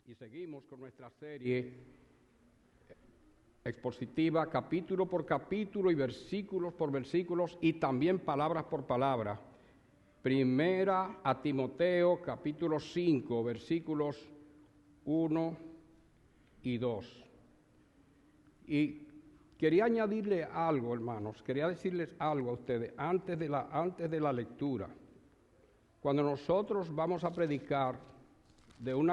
y seguimos con nuestra serie expositiva, capítulo por capítulo y versículos por versículos y también palabras por palabra. Primera a Timoteo, capítulo 5, versículos 1 y 2. Y quería añadirle algo, hermanos, quería decirles algo a ustedes antes de la lectura. Cuando nosotros vamos a predicar de un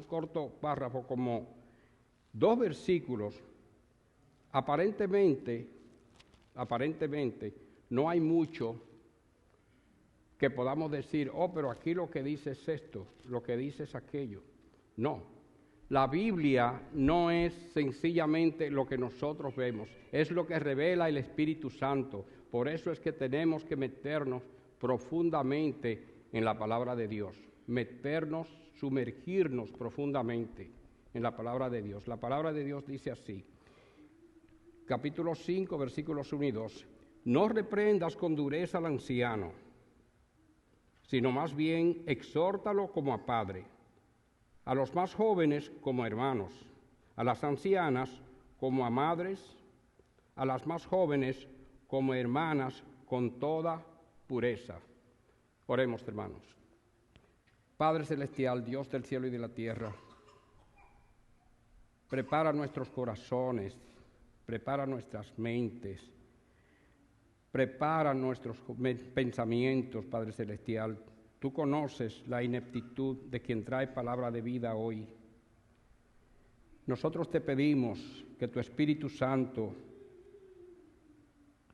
corto párrafo como 2 versículos, aparentemente no hay mucho que podamos decir, pero aquí lo que dice es esto, lo que dice es aquello. No, la Biblia no es sencillamente lo que nosotros vemos, es lo que revela el Espíritu Santo. Por eso es que tenemos que meternos profundamente en la palabra de Dios, sumergirnos profundamente en la palabra de Dios. La palabra de Dios dice así, capítulo 5, versículos 1 y 2, no reprendas con dureza al anciano, sino más bien exhórtalo como a padre, a los más jóvenes como a hermanos, a las ancianas como a madres, a las más jóvenes como hermanas con toda pureza. Oremos, hermanos. Padre celestial, Dios del cielo y de la tierra, prepara nuestros corazones, prepara nuestras mentes, prepara nuestros pensamientos, Padre celestial. Tú conoces la ineptitud de quien trae palabra de vida hoy. Nosotros te pedimos que tu Espíritu Santo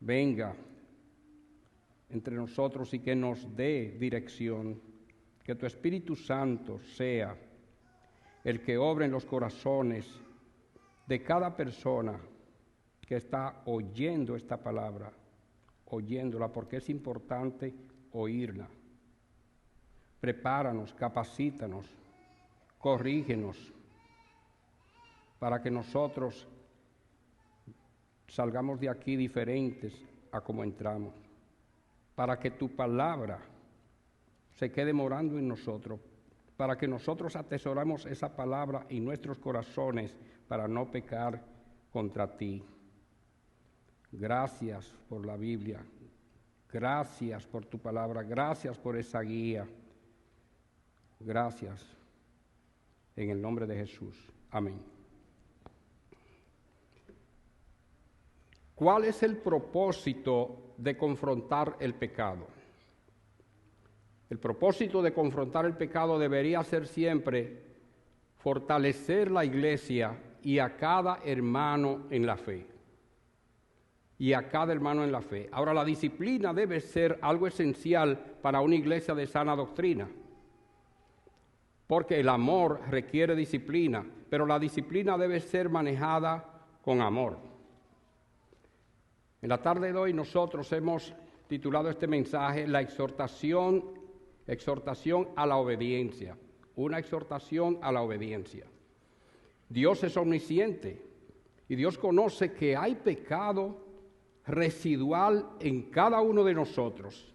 venga entre nosotros y que nos dé dirección, que tu Espíritu Santo sea el que obre en los corazones de cada persona que está oyendo esta palabra, oyéndola, porque es importante oírla. Prepáranos, capacítanos, corrígenos, para que nosotros salgamos de aquí diferentes a como entramos, para que tu palabra se quede morando en nosotros, para que nosotros atesoramos esa palabra en nuestros corazones para no pecar contra ti. Gracias por la Biblia, gracias por tu palabra, gracias por esa guía. Gracias, en el nombre de Jesús. Amén. ¿Cuál es el propósito de confrontar el pecado? El propósito de confrontar el pecado debería ser siempre fortalecer la iglesia y a cada hermano en la fe. Ahora, la disciplina debe ser algo esencial para una iglesia de sana doctrina, porque el amor requiere disciplina, pero la disciplina debe ser manejada con amor. En la tarde de hoy nosotros hemos titulado este mensaje la exhortación a la obediencia, una exhortación a la obediencia. Dios es omnisciente y Dios conoce que hay pecado residual en cada uno de nosotros.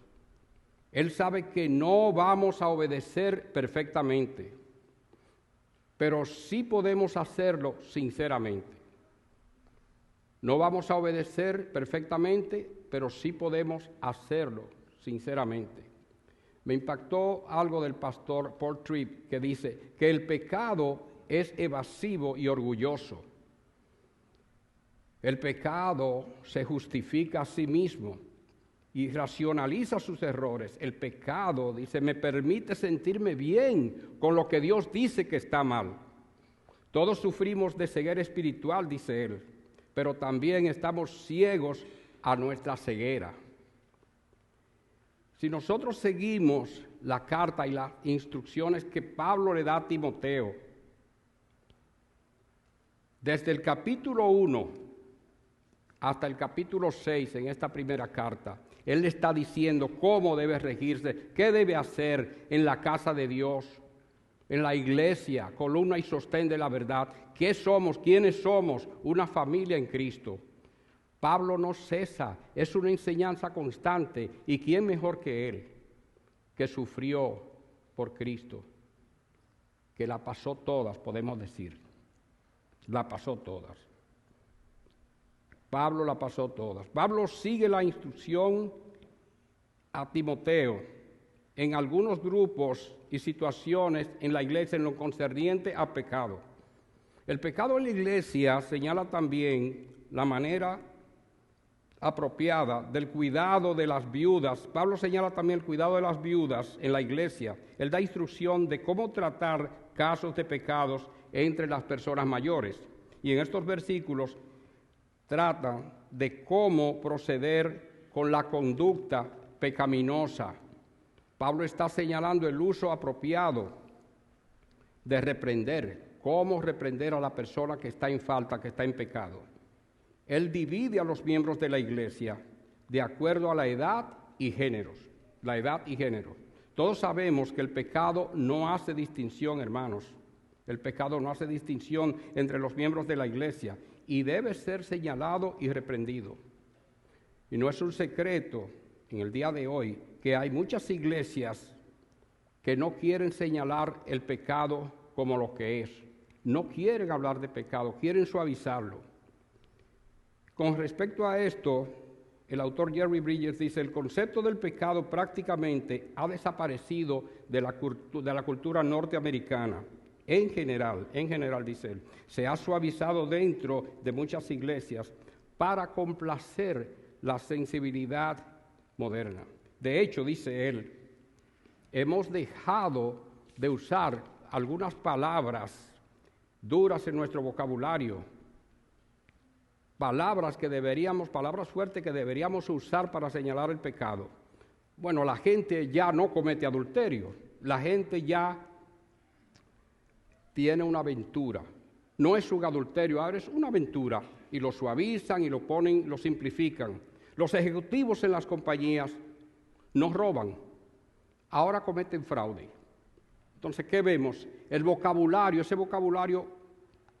Él sabe que no vamos a obedecer perfectamente, pero sí podemos hacerlo sinceramente. No vamos a obedecer perfectamente, pero sí podemos hacerlo sinceramente. Me impactó algo del pastor Paul Tripp, que dice que el pecado es evasivo y orgulloso. El pecado se justifica a sí mismo y racionaliza sus errores. El pecado, dice, me permite sentirme bien con lo que Dios dice que está mal. Todos sufrimos de ceguera espiritual, dice él, pero también estamos ciegos a nuestra ceguera. Si nosotros seguimos la carta y las instrucciones que Pablo le da a Timoteo, desde el capítulo 1 hasta el capítulo 6 en esta primera carta, él le está diciendo cómo debe regirse, qué debe hacer en la casa de Dios, en la iglesia, columna y sostén de la verdad, qué somos, quiénes somos, una familia en Cristo. Pablo no cesa, es una enseñanza constante, y quién mejor que él, que sufrió por Cristo, que la pasó todas, podemos decir. La pasó todas. Pablo la pasó todas. Pablo sigue la instrucción a Timoteo en algunos grupos y situaciones en la iglesia en lo concerniente a pecado. El pecado en la iglesia señala también la manera apropiada del cuidado de las viudas. Pablo señala también el cuidado de las viudas en la iglesia. Él da instrucción de cómo tratar casos de pecados entre las personas mayores. Y en estos versículos tratan de cómo proceder con la conducta pecaminosa. Pablo está señalando el uso apropiado de reprender, cómo reprender a la persona que está en falta, que está en pecado. Él divide a los miembros de la iglesia de acuerdo a la edad y géneros. La edad y género. Todos sabemos que el pecado no hace distinción, hermanos. El pecado no hace distinción entre los miembros de la iglesia y debe ser señalado y reprendido. Y no es un secreto en el día de hoy que hay muchas iglesias que no quieren señalar el pecado como lo que es. No quieren hablar de pecado, quieren suavizarlo. Con respecto a esto, el autor Jerry Bridges dice, el concepto del pecado prácticamente ha desaparecido de la cultura norteamericana. En general, dice él, se ha suavizado dentro de muchas iglesias para complacer la sensibilidad moderna. De hecho, dice él, hemos dejado de usar algunas palabras duras en nuestro vocabulario, palabras fuertes que deberíamos usar para señalar el pecado. Bueno, la gente ya no comete adulterio, la gente ya tiene una aventura. No es un adulterio, ahora es una aventura. Y lo suavizan y lo simplifican. Los ejecutivos en las compañías no roban, ahora cometen fraude. Entonces, ¿qué vemos? Ese vocabulario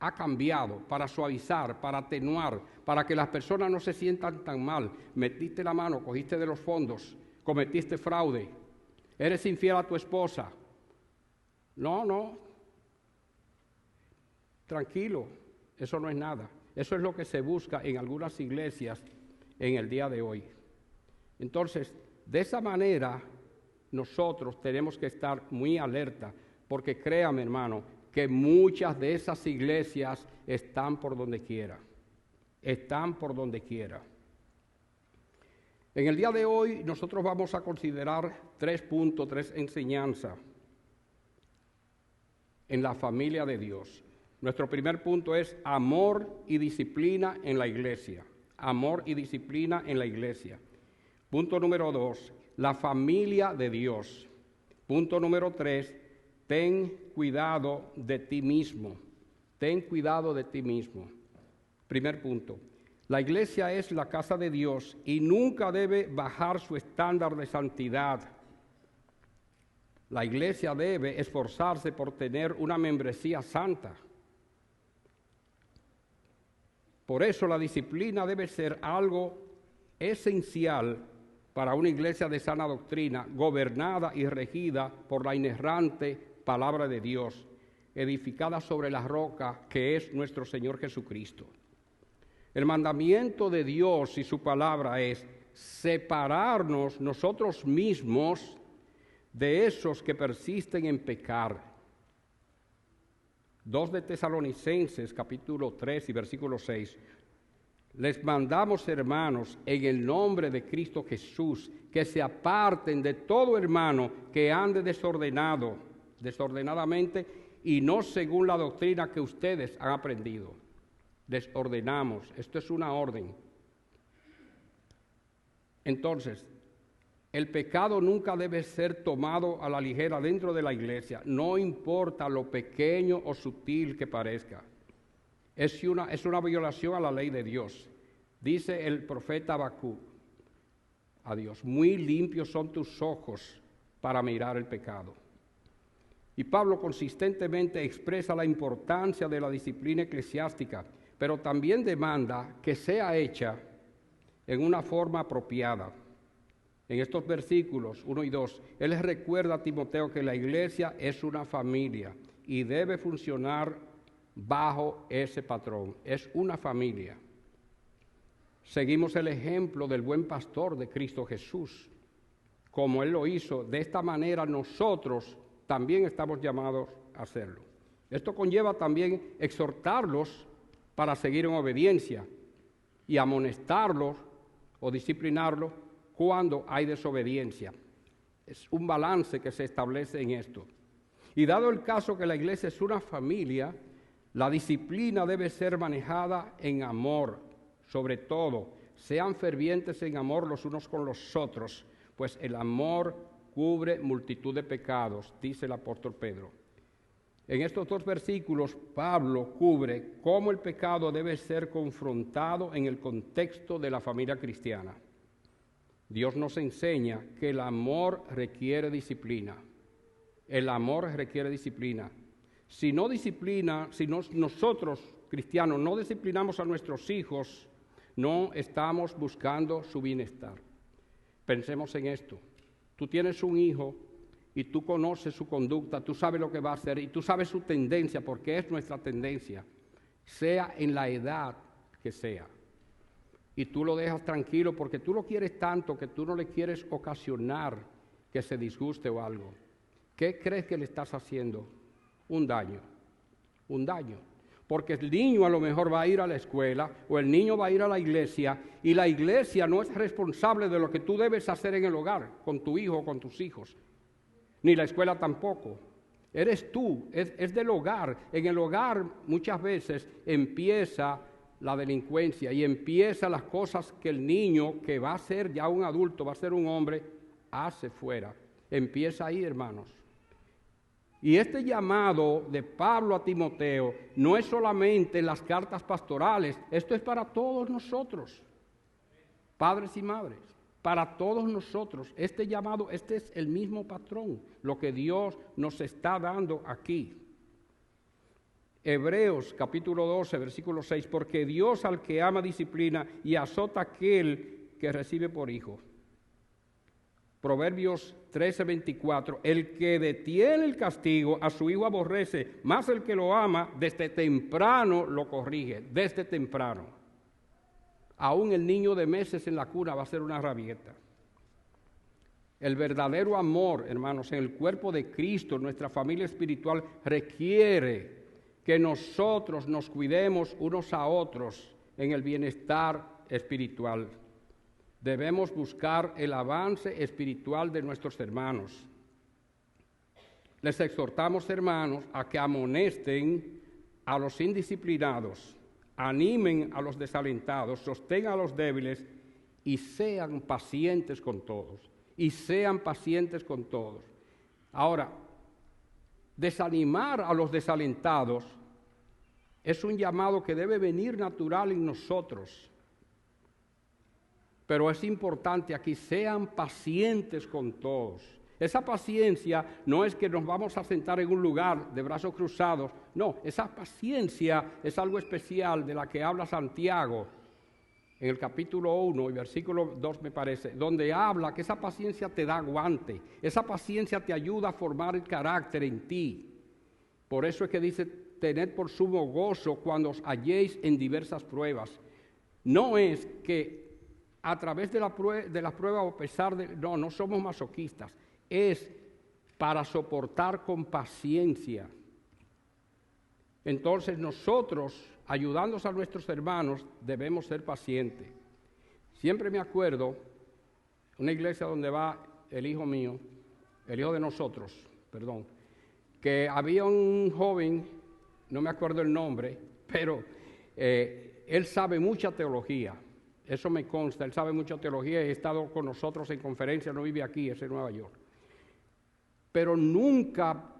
ha cambiado para suavizar, para atenuar, para que las personas no se sientan tan mal. Metiste la mano, cogiste de los fondos, cometiste fraude, eres infiel a tu esposa. No. Tranquilo, eso no es nada. Eso es lo que se busca en algunas iglesias en el día de hoy. Entonces, de esa manera, nosotros tenemos que estar muy alerta, porque créame, hermano, que muchas de esas iglesias están por donde quiera. Están por donde quiera. En el día de hoy, nosotros vamos a considerar 3 enseñanzas en la familia de Dios. Nuestro primer punto es amor y disciplina en la iglesia. Amor y disciplina en la iglesia. Punto número 2, la familia de Dios. Punto número 3, ten cuidado de ti mismo. Ten cuidado de ti mismo. Primer punto, la iglesia es la casa de Dios y nunca debe bajar su estándar de santidad. La iglesia debe esforzarse por tener una membresía santa. Por eso la disciplina debe ser algo esencial para una iglesia de sana doctrina, gobernada y regida por la inerrante palabra de Dios, edificada sobre la roca que es nuestro Señor Jesucristo. El mandamiento de Dios y su palabra es separarnos nosotros mismos de esos que persisten en pecar. 2 de Tesalonicenses, capítulo 3 y versículo 6. Les mandamos, hermanos, en el nombre de Cristo Jesús, que se aparten de todo hermano que ande desordenadamente y no según la doctrina que ustedes han aprendido. Les ordenamos, esto es una orden. Entonces, el pecado nunca debe ser tomado a la ligera dentro de la iglesia, no importa lo pequeño o sutil que parezca. Es una violación a la ley de Dios. Dice el profeta Habacuc a Dios, muy limpios son tus ojos para mirar el pecado. Y Pablo consistentemente expresa la importancia de la disciplina eclesiástica, pero también demanda que sea hecha en una forma apropiada. En estos versículos 1 y 2, él les recuerda a Timoteo que la iglesia es una familia y debe funcionar bajo ese patrón. Es una familia. Seguimos el ejemplo del buen pastor de Cristo Jesús. Como Él lo hizo, de esta manera nosotros también estamos llamados a hacerlo. Esto conlleva también exhortarlos para seguir en obediencia y amonestarlos o disciplinarlos cuando hay desobediencia. Es un balance que se establece en esto. Y dado el caso que la iglesia es una familia, la disciplina debe ser manejada en amor, sobre todo. Sean fervientes en amor los unos con los otros, pues el amor cubre multitud de pecados, dice el apóstol Pedro. En estos dos versículos, Pablo cubre cómo el pecado debe ser confrontado en el contexto de la familia cristiana. Dios nos enseña que el amor requiere disciplina. El amor requiere disciplina. Si nosotros, cristianos, no disciplinamos a nuestros hijos, no estamos buscando su bienestar. Pensemos en esto. Tú tienes un hijo y tú conoces su conducta, tú sabes lo que va a hacer y tú sabes su tendencia, porque es nuestra tendencia, sea en la edad que sea. Y tú lo dejas tranquilo porque tú lo quieres tanto que tú no le quieres ocasionar que se disguste o algo. ¿Qué crees que le estás haciendo? Un daño. Porque el niño a lo mejor va a ir a la escuela o el niño va a ir a la iglesia y la iglesia no es responsable de lo que tú debes hacer en el hogar con tu hijo o con tus hijos, ni la escuela tampoco. Eres tú, es del hogar. En el hogar muchas veces empieza la delincuencia y empieza las cosas que el niño, que va a ser ya un adulto, va a ser un hombre, hace fuera. Empieza ahí, hermanos. Y este llamado de Pablo a Timoteo no es solamente en las cartas pastorales, esto es para todos nosotros, padres y madres, para todos nosotros. Este llamado, este es el mismo patrón, lo que Dios nos está dando aquí. Hebreos capítulo 12, versículo 6, porque Dios al que ama disciplina y azota a aquel que recibe por hijo. Proverbios 13:24, el que detiene el castigo a su hijo aborrece, más el que lo ama desde temprano lo corrige, desde temprano. Aún el niño de meses en la cuna va a ser una rabieta. El verdadero amor, hermanos, en el cuerpo de Cristo, nuestra familia espiritual, requiere que nosotros nos cuidemos unos a otros en el bienestar espiritual. Debemos buscar el avance espiritual de nuestros hermanos. Les exhortamos, hermanos, a que amonesten a los indisciplinados, animen a los desalentados, sostengan a los débiles y sean pacientes con todos. Ahora, desanimar a los desalentados es un llamado que debe venir natural en nosotros. Pero es importante aquí, sean pacientes con todos. Esa paciencia no es que nos vamos a sentar en un lugar de brazos cruzados. No, esa paciencia es algo especial de la que habla Santiago en el capítulo 1 y versículo 2 me parece, donde habla que esa paciencia te da aguante. Esa paciencia te ayuda a formar el carácter en ti. Por eso es que dice, tened por sumo gozo cuando os halléis en diversas pruebas. No es que a través de la prueba o a pesar de... No somos masoquistas. Es para soportar con paciencia. Entonces nosotros, ayudándonos a nuestros hermanos, debemos ser pacientes. Siempre me acuerdo, una iglesia donde va el hijo de nosotros, que había un joven, no me acuerdo el nombre, pero él sabe mucha teología. Eso me consta, él sabe mucha teología, he estado con nosotros en conferencias, no vive aquí, es en Nueva York. Pero nunca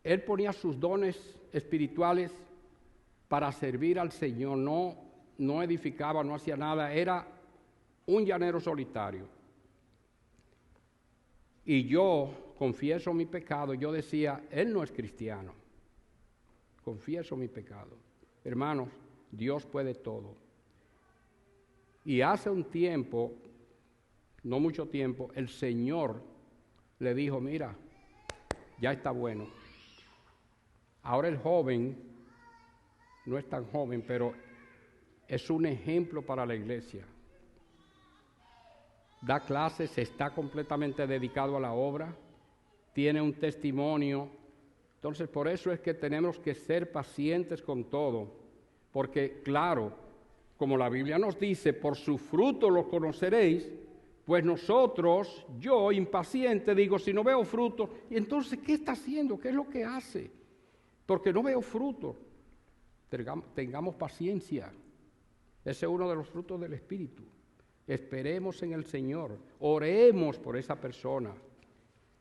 él ponía sus dones espirituales para servir al Señor, no edificaba, no hacía nada, era un llanero solitario. Y yo confieso mi pecado, yo decía, él no es cristiano. Confieso mi pecado. Hermanos, Dios puede todo. Y hace un tiempo, no mucho tiempo, el Señor le dijo, mira, ya está bueno. Ahora el joven no es tan joven, pero es un ejemplo para la iglesia. Da clases, está completamente dedicado a la obra, tiene un testimonio. Entonces, por eso es que tenemos que ser pacientes con todo, porque claro, como la Biblia nos dice, por su fruto los conoceréis, pues nosotros, yo impaciente, digo, si no veo fruto, y entonces, ¿qué está haciendo? ¿Qué es lo que hace? Porque no veo fruto. Tengamos paciencia. Ese es uno de los frutos del Espíritu. Esperemos en el Señor, oremos por esa persona.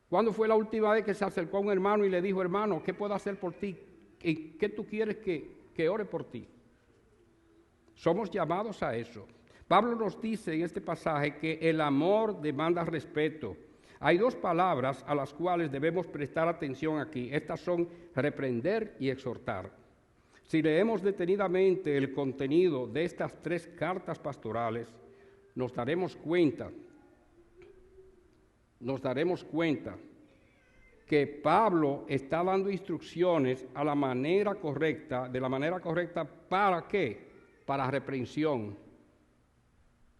¿Cuándo fue la última vez que se acercó a un hermano y le dijo, hermano, ¿qué puedo hacer por ti? ¿Qué tú quieres que ore por ti? Somos llamados a eso. Pablo nos dice en este pasaje que el amor demanda respeto. Hay dos palabras a las cuales debemos prestar atención aquí. Estas son reprender y exhortar. Si leemos detenidamente el contenido de estas tres cartas pastorales, nos daremos cuenta que Pablo está dando instrucciones de la manera correcta, ¿para qué? Para reprensión,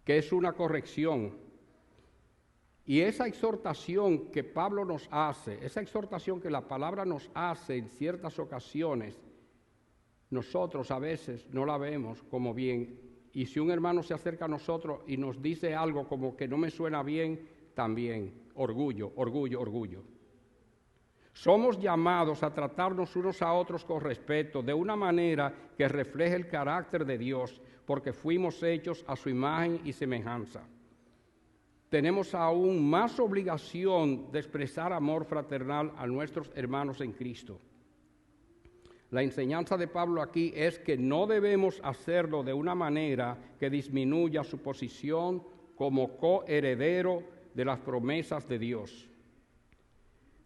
que es una corrección. Y esa exhortación que Pablo nos hace, esa exhortación que la palabra nos hace en ciertas ocasiones, nosotros a veces no la vemos como bien. Y si un hermano se acerca a nosotros y nos dice algo como que no me suena bien, también orgullo. Somos llamados a tratarnos unos a otros con respeto, de una manera que refleje el carácter de Dios, porque fuimos hechos a su imagen y semejanza. Tenemos aún más obligación de expresar amor fraternal a nuestros hermanos en Cristo. La enseñanza de Pablo aquí es que no debemos hacerlo de una manera que disminuya su posición como coheredero de las promesas de Dios.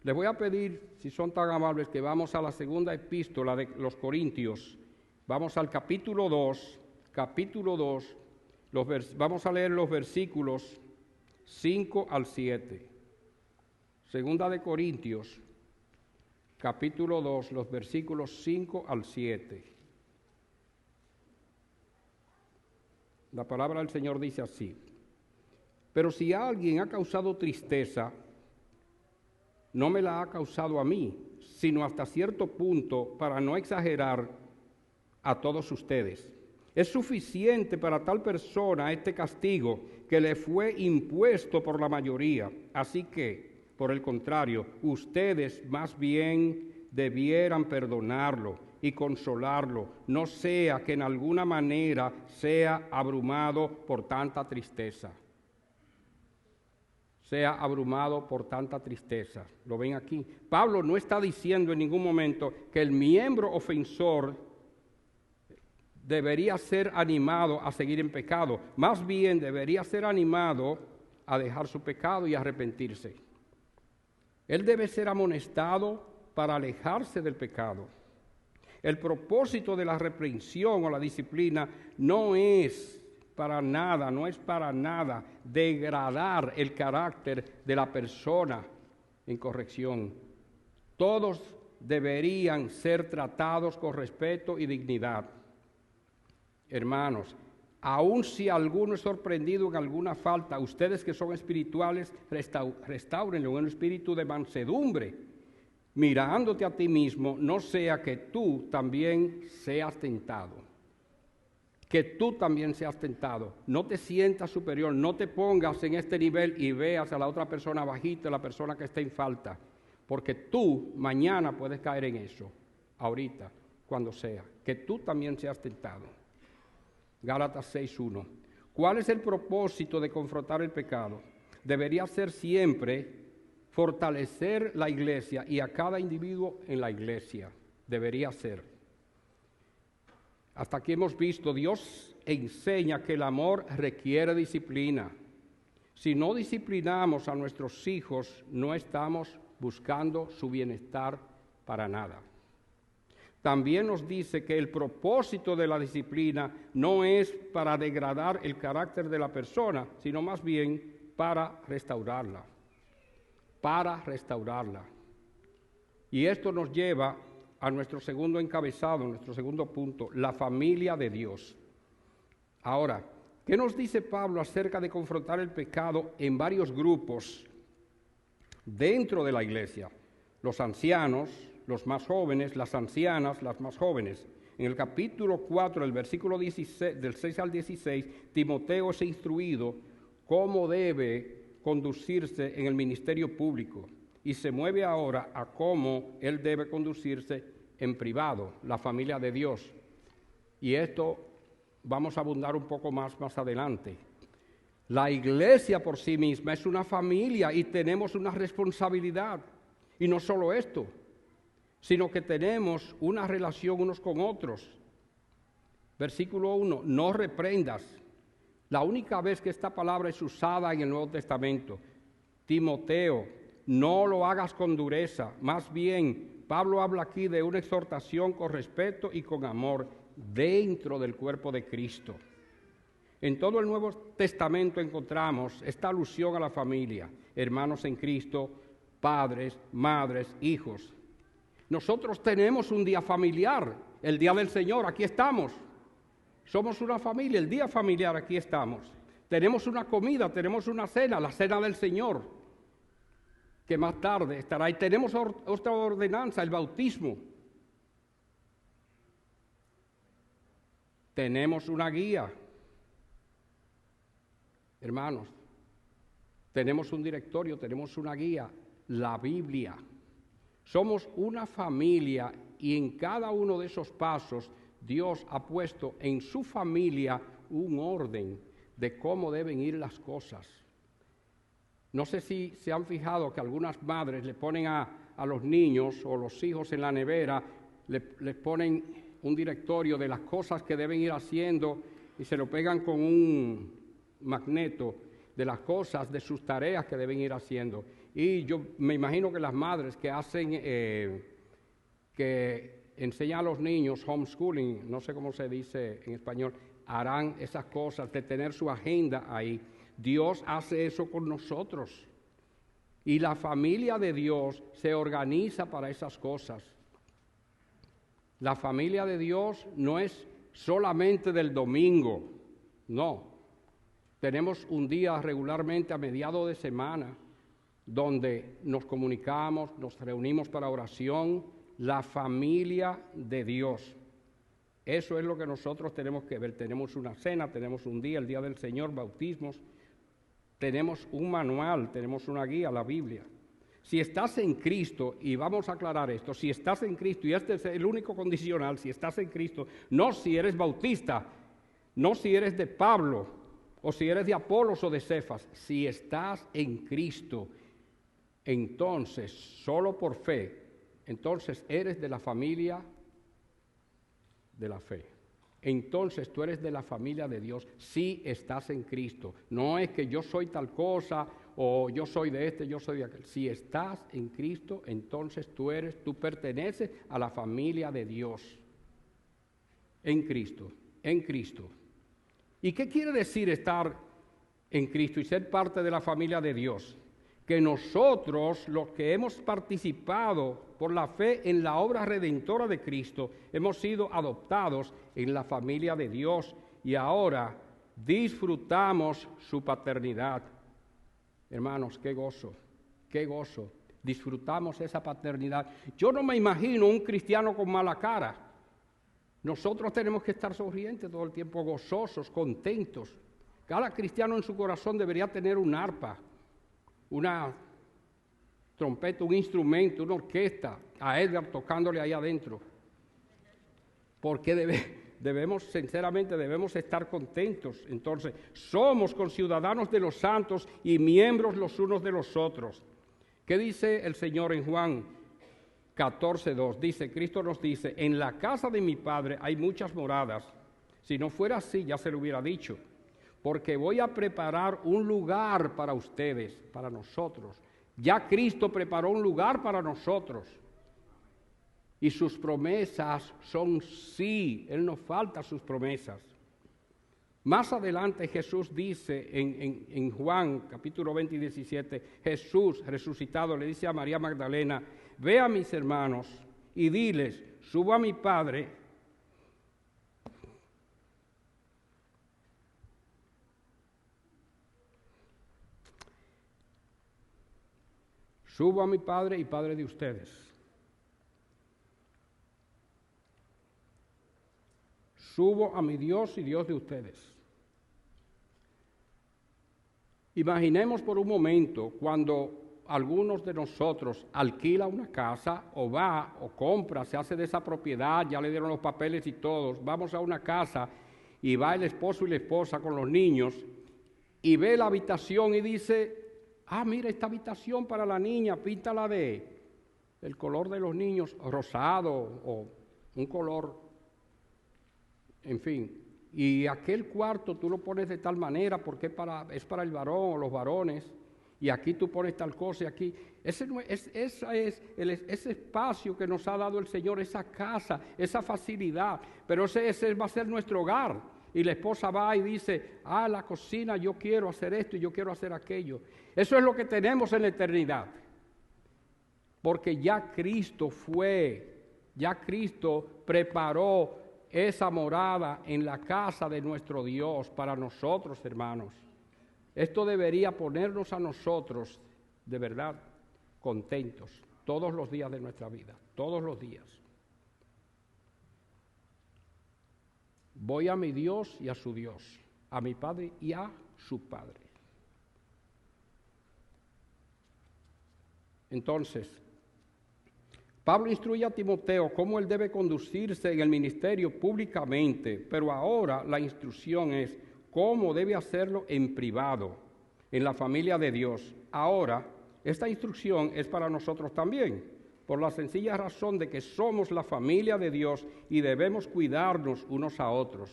Les voy a pedir, si son tan amables, que vamos a la segunda epístola de los Corintios. Vamos al capítulo 2, vamos a leer los versículos 5 al 7. Segunda de Corintios, capítulo 2, los versículos 5 al 7. La palabra del Señor dice así: pero si alguien ha causado tristeza, no me la ha causado a mí, sino hasta cierto punto, para no exagerar, a todos ustedes. Es suficiente para tal persona este castigo que le fue impuesto por la mayoría. Así que, por el contrario, ustedes más bien debieran perdonarlo y consolarlo, no sea que en alguna manera sea abrumado por tanta tristeza. ¿Lo ven aquí? Pablo no está diciendo en ningún momento que el miembro ofensor debería ser animado a seguir en pecado. Más bien debería ser animado a dejar su pecado y arrepentirse. Él debe ser amonestado para alejarse del pecado. El propósito de la reprensión o la disciplina no es para nada degradar el carácter de la persona en corrección. Todos deberían ser tratados con respeto y dignidad. Hermanos, aun si alguno es sorprendido en alguna falta, ustedes que son espirituales, restáurenlo en un espíritu de mansedumbre, mirándote a ti mismo, no sea que tú también seas tentado. No te sientas superior, no te pongas en este nivel y veas a la otra persona bajita, a la persona que está en falta, porque tú mañana puedes caer en eso, ahorita, cuando sea, que tú también seas tentado. Gálatas 6:1. ¿Cuál es el propósito de confrontar el pecado? Debería ser siempre fortalecer la iglesia y a cada individuo en la iglesia. Debería ser. Hasta aquí hemos visto, Dios enseña que el amor requiere disciplina. Si no disciplinamos a nuestros hijos, no estamos buscando su bienestar para nada. También nos dice que el propósito de la disciplina no es para degradar el carácter de la persona, sino más bien para restaurarla. Y esto nos lleva a nuestro segundo encabezado, nuestro segundo punto, la familia de Dios. Ahora, ¿qué nos dice Pablo acerca de confrontar el pecado en varios grupos dentro de la iglesia? Los ancianos, los más jóvenes, las ancianas, las más jóvenes. En el capítulo 4, el versículo 16, del 6 al 16, Timoteo es instruido cómo debe conducirse en el ministerio público y se mueve ahora a cómo él debe conducirse en privado, la familia de Dios. Y esto vamos a abundar un poco más adelante. La iglesia por sí misma es una familia y tenemos una responsabilidad. Y no solo esto, sino que tenemos una relación unos con otros. Versículo 1, no reprendas. La única vez que esta palabra es usada en el Nuevo Testamento. Timoteo, no lo hagas con dureza. Más bien, Pablo habla aquí de una exhortación con respeto y con amor dentro del cuerpo de Cristo. En todo el Nuevo Testamento encontramos esta alusión a la familia, hermanos en Cristo, padres, madres, hijos. Nosotros tenemos un día familiar, el día del Señor, aquí estamos. Somos una familia, el día familiar, aquí estamos. Tenemos una comida, tenemos una cena, la cena del Señor, que más tarde estará. Y tenemos otra ordenanza, el bautismo. Tenemos una guía. Hermanos, tenemos un directorio, tenemos una guía, la Biblia. Somos una familia y en cada uno de esos pasos Dios ha puesto en su familia un orden de cómo deben ir las cosas. No sé si se han fijado que algunas madres le ponen a los niños o los hijos en la nevera, les ponen un directorio de las cosas que deben ir haciendo y se lo pegan con un magneto de las cosas, de sus tareas que deben ir haciendo. Y yo me imagino que las madres que hacen, que enseñan a los niños homeschooling, no sé cómo se dice en español, harán esas cosas de tener su agenda ahí. Dios hace eso con nosotros. Y la familia de Dios se organiza para esas cosas. La familia de Dios no es solamente del domingo, no. Tenemos un día regularmente a mediados de semana donde nos comunicamos, nos reunimos para oración, la familia de Dios. Eso es lo que nosotros tenemos que ver. Tenemos una cena, tenemos un día, el día del Señor, bautismos, tenemos un manual, tenemos una guía, la Biblia. Si estás en Cristo, y vamos a aclarar esto, si estás en Cristo, y este es el único condicional, si estás en Cristo, no si eres bautista, no si eres de Pablo, o si eres de Apolos o de Cefas, si estás en Cristo, entonces, solo por fe, entonces eres de la familia de la fe. Entonces tú eres de la familia de Dios si estás en Cristo. No es que yo soy tal cosa o yo soy de este, yo soy de aquel. Si estás en Cristo, entonces tú perteneces a la familia de Dios. En Cristo, en Cristo. ¿Y qué quiere decir estar en Cristo y ser parte de la familia de Dios? Que nosotros, los que hemos participado por la fe en la obra redentora de Cristo, hemos sido adoptados en la familia de Dios y ahora disfrutamos su paternidad. Hermanos, qué gozo, qué gozo. Disfrutamos esa paternidad. Yo no me imagino un cristiano con mala cara. Nosotros tenemos que estar sonrientes todo el tiempo, gozosos, contentos. Cada cristiano en su corazón debería tener un arpa, una trompeta, un instrumento, una orquesta, a Edgar tocándole ahí adentro. Porque sinceramente debemos estar contentos. Entonces, somos conciudadanos de los santos y miembros los unos de los otros. ¿Qué dice el Señor en Juan 14:2? Dice, Cristo nos dice, en la casa de mi Padre hay muchas moradas. Si no fuera así, ya se lo hubiera dicho. Porque voy a preparar un lugar para ustedes, para nosotros. Ya Cristo preparó un lugar para nosotros. Y sus promesas son sí. Él nos falta sus promesas. Más adelante Jesús dice en Juan capítulo 20 y 17, Jesús resucitado le dice a María Magdalena, ve a mis hermanos y diles, subo a mi Padre, subo a mi Padre y Padre de ustedes. Subo a mi Dios y Dios de ustedes. Imaginemos por un momento cuando algunos de nosotros alquila una casa o va o compra, se hace de esa propiedad, ya le dieron los papeles y todos, vamos a una casa y va el esposo y la esposa con los niños y ve la habitación y dice, mira esta habitación para la niña, píntala de el color de los niños, rosado o un color, en fin. Y aquel cuarto tú lo pones de tal manera porque es para el varón o los varones, y aquí tú pones tal cosa y aquí. Ese espacio que nos ha dado el Señor, esa casa, esa facilidad, pero ese va a ser nuestro hogar. Y la esposa va y dice, la cocina, yo quiero hacer esto y yo quiero hacer aquello. Eso es lo que tenemos en la eternidad. Porque ya Cristo preparó esa morada en la casa de nuestro Dios para nosotros, hermanos. Esto debería ponernos a nosotros, de verdad, contentos todos los días de nuestra vida, todos los días. Voy a mi Dios y a su Dios, a mi Padre y a su Padre. Entonces, Pablo instruye a Timoteo cómo él debe conducirse en el ministerio públicamente, pero ahora la instrucción es cómo debe hacerlo en privado, en la familia de Dios. Ahora, esta instrucción es para nosotros también, por la sencilla razón de que somos la familia de Dios y debemos cuidarnos unos a otros.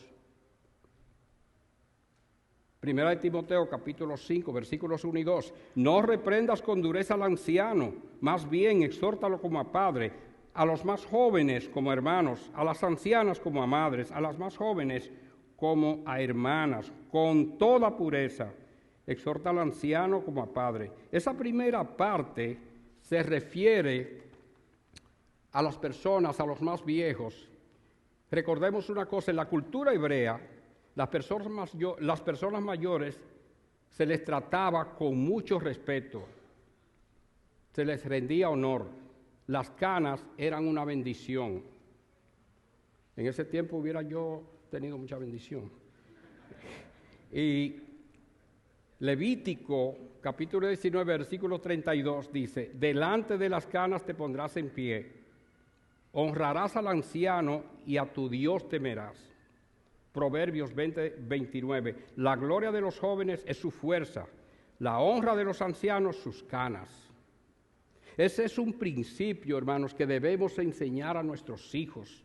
Primera de Timoteo, capítulo 5, versículos 1 y 2. No reprendas con dureza al anciano, más bien exhórtalo como a padre, a los más jóvenes como hermanos, a las ancianas como a madres, a las más jóvenes como a hermanas, con toda pureza. Exhorta al anciano como a padre. Esa primera parte se refiere a las personas, a los más viejos. Recordemos una cosa, en la cultura hebrea, las personas mayores se les trataba con mucho respeto, se les rendía honor. Las canas eran una bendición. En ese tiempo hubiera yo tenido mucha bendición. Y Levítico, capítulo 19, versículo 32, dice, delante de las canas te pondrás en pie, honrarás al anciano y a tu Dios temerás. Proverbios 20, 29, la gloria de los jóvenes es su fuerza, la honra de los ancianos sus canas. Ese es un principio, hermanos, que debemos enseñar a nuestros hijos.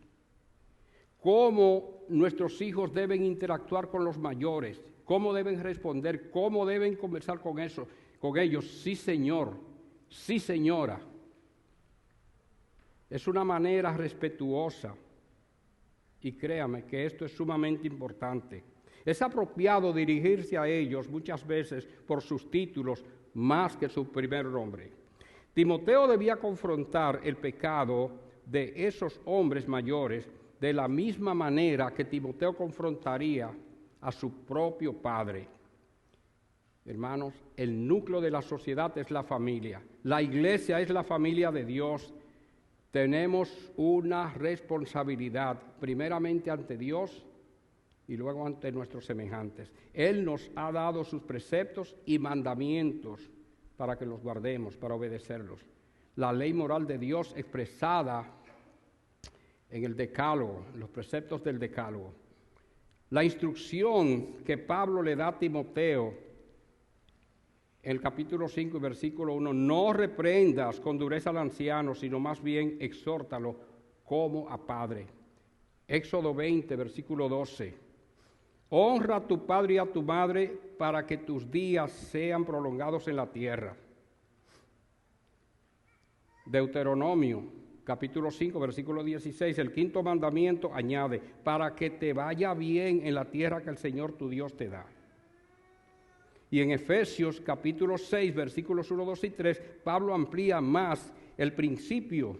Cómo nuestros hijos deben interactuar con los mayores, cómo deben responder, cómo deben conversar con ellos. Sí, señor, sí, señora. Es una manera respetuosa. Y créame que esto es sumamente importante. Es apropiado dirigirse a ellos muchas veces por sus títulos más que su primer nombre. Timoteo debía confrontar el pecado de esos hombres mayores de la misma manera que Timoteo confrontaría a su propio padre. Hermanos, el núcleo de la sociedad es la familia. La iglesia es la familia de Dios. Tenemos una responsabilidad, primeramente ante Dios y luego ante nuestros semejantes. Él nos ha dado sus preceptos y mandamientos para que los guardemos, para obedecerlos. La ley moral de Dios expresada en el Decálogo, los preceptos del Decálogo. La instrucción que Pablo le da a Timoteo en el capítulo 5, versículo 1, no reprendas con dureza al anciano, sino más bien exhórtalo como a padre. Éxodo 20, versículo 12, honra a tu padre y a tu madre para que tus días sean prolongados en la tierra. Deuteronomio, capítulo 5, versículo 16, el quinto mandamiento añade, para que te vaya bien en la tierra que el Señor tu Dios te da. Y en Efesios capítulo 6, versículos 1, 2 y 3, Pablo amplía más el principio.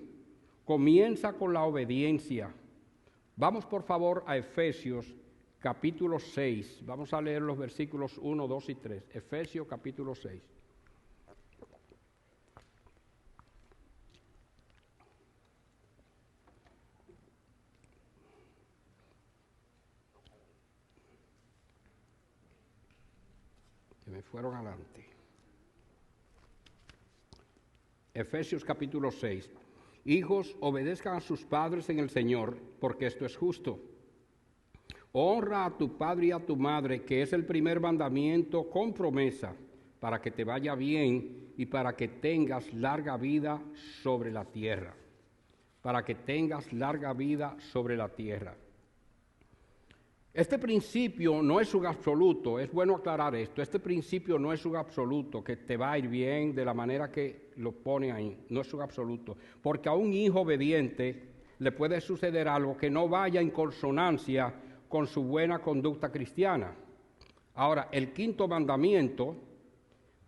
comienza con la obediencia. Vamos por favor a Efesios capítulo 6. Vamos a leer los versículos 1, 2 y 3. Efesios capítulo 6. Que me fueron adelante. Efesios capítulo 6. Hijos, obedezcan a sus padres en el Señor, porque esto es justo. Honra a tu padre y a tu madre, que es el primer mandamiento con promesa, para que te vaya bien y para que tengas larga vida sobre la tierra. Para que tengas larga vida sobre la tierra. Este principio no es un absoluto, es bueno aclarar esto, este principio no es un absoluto, que te va a ir bien de la manera que lo pone ahí, no es un absoluto, porque a un hijo obediente le puede suceder algo que no vaya en consonancia con su buena conducta cristiana. Ahora, el quinto mandamiento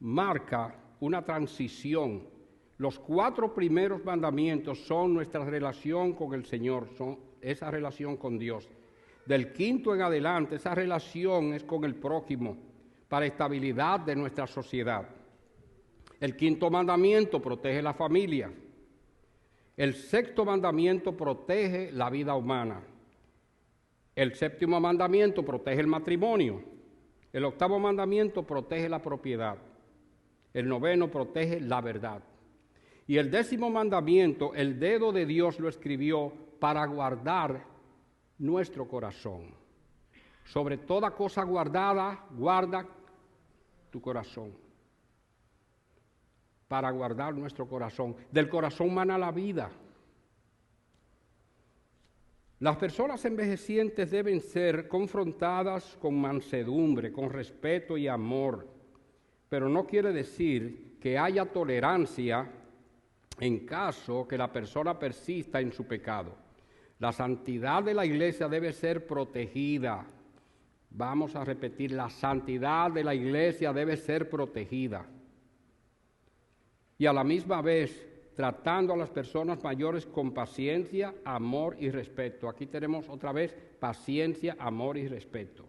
marca una transición. Los 4 primeros mandamientos son nuestra relación con el Señor, son esa relación con Dios. Del quinto en adelante, esa relación es con el prójimo para estabilidad de nuestra sociedad. El quinto mandamiento protege la familia. El sexto mandamiento protege la vida humana. El séptimo mandamiento protege el matrimonio. El octavo mandamiento protege la propiedad. El noveno protege la verdad. Y el 10º mandamiento, el dedo de Dios lo escribió para guardar nuestro corazón. Sobre toda cosa guardada, guarda tu corazón. Para guardar nuestro corazón. Del corazón mana la vida. Las personas envejecientes deben ser confrontadas con mansedumbre, con respeto y amor, pero no quiere decir que haya tolerancia en caso que la persona persista en su pecado. La santidad de la iglesia debe ser protegida. Vamos a repetir, la santidad de la iglesia debe ser protegida. Y a la misma vez, tratando a las personas mayores con paciencia, amor y respeto. Aquí tenemos otra vez paciencia, amor y respeto.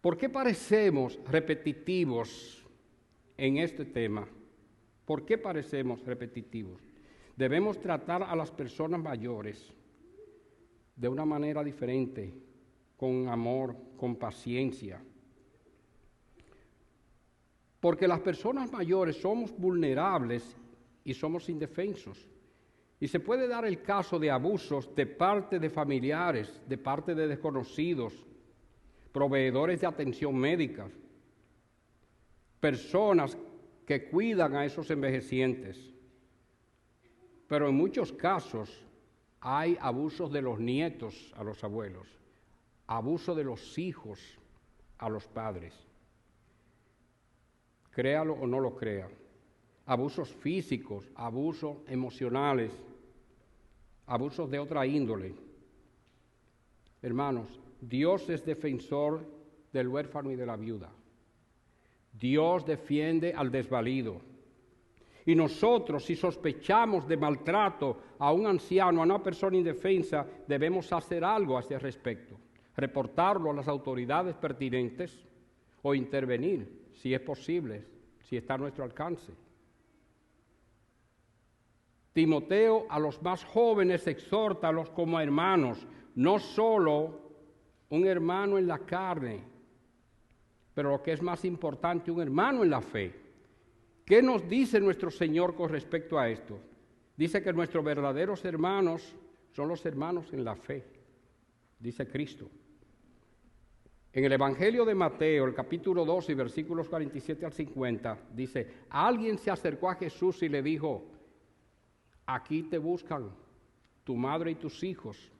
¿Por qué parecemos repetitivos en este tema? ¿Por qué parecemos repetitivos? Debemos tratar a las personas mayores de una manera diferente, con amor, con paciencia. Porque las personas mayores somos vulnerables y somos indefensos. Y se puede dar el caso de abusos de parte de familiares, de parte de desconocidos, proveedores de atención médica, personas que cuidan a esos envejecientes. Pero en muchos casos hay abusos de los nietos a los abuelos, abuso de los hijos a los padres. Créalo o no lo crea. Abusos físicos, abusos emocionales, abusos de otra índole. Hermanos, Dios es defensor del huérfano y de la viuda. Dios defiende al desvalido. Y nosotros, si sospechamos de maltrato a un anciano, a una persona indefensa, debemos hacer algo a ese respecto. Reportarlo a las autoridades pertinentes o intervenir, si es posible, si está a nuestro alcance. Timoteo a los más jóvenes exhórtalos como hermanos, no solo un hermano en la carne, pero lo que es más importante, un hermano en la fe. ¿Qué nos dice nuestro Señor con respecto a esto? Dice que nuestros verdaderos hermanos son los hermanos en la fe, dice Cristo. En el Evangelio de Mateo, el capítulo 12, versículos 47 al 50, dice, alguien se acercó a Jesús y le dijo, aquí te buscan tu madre y tus hijos.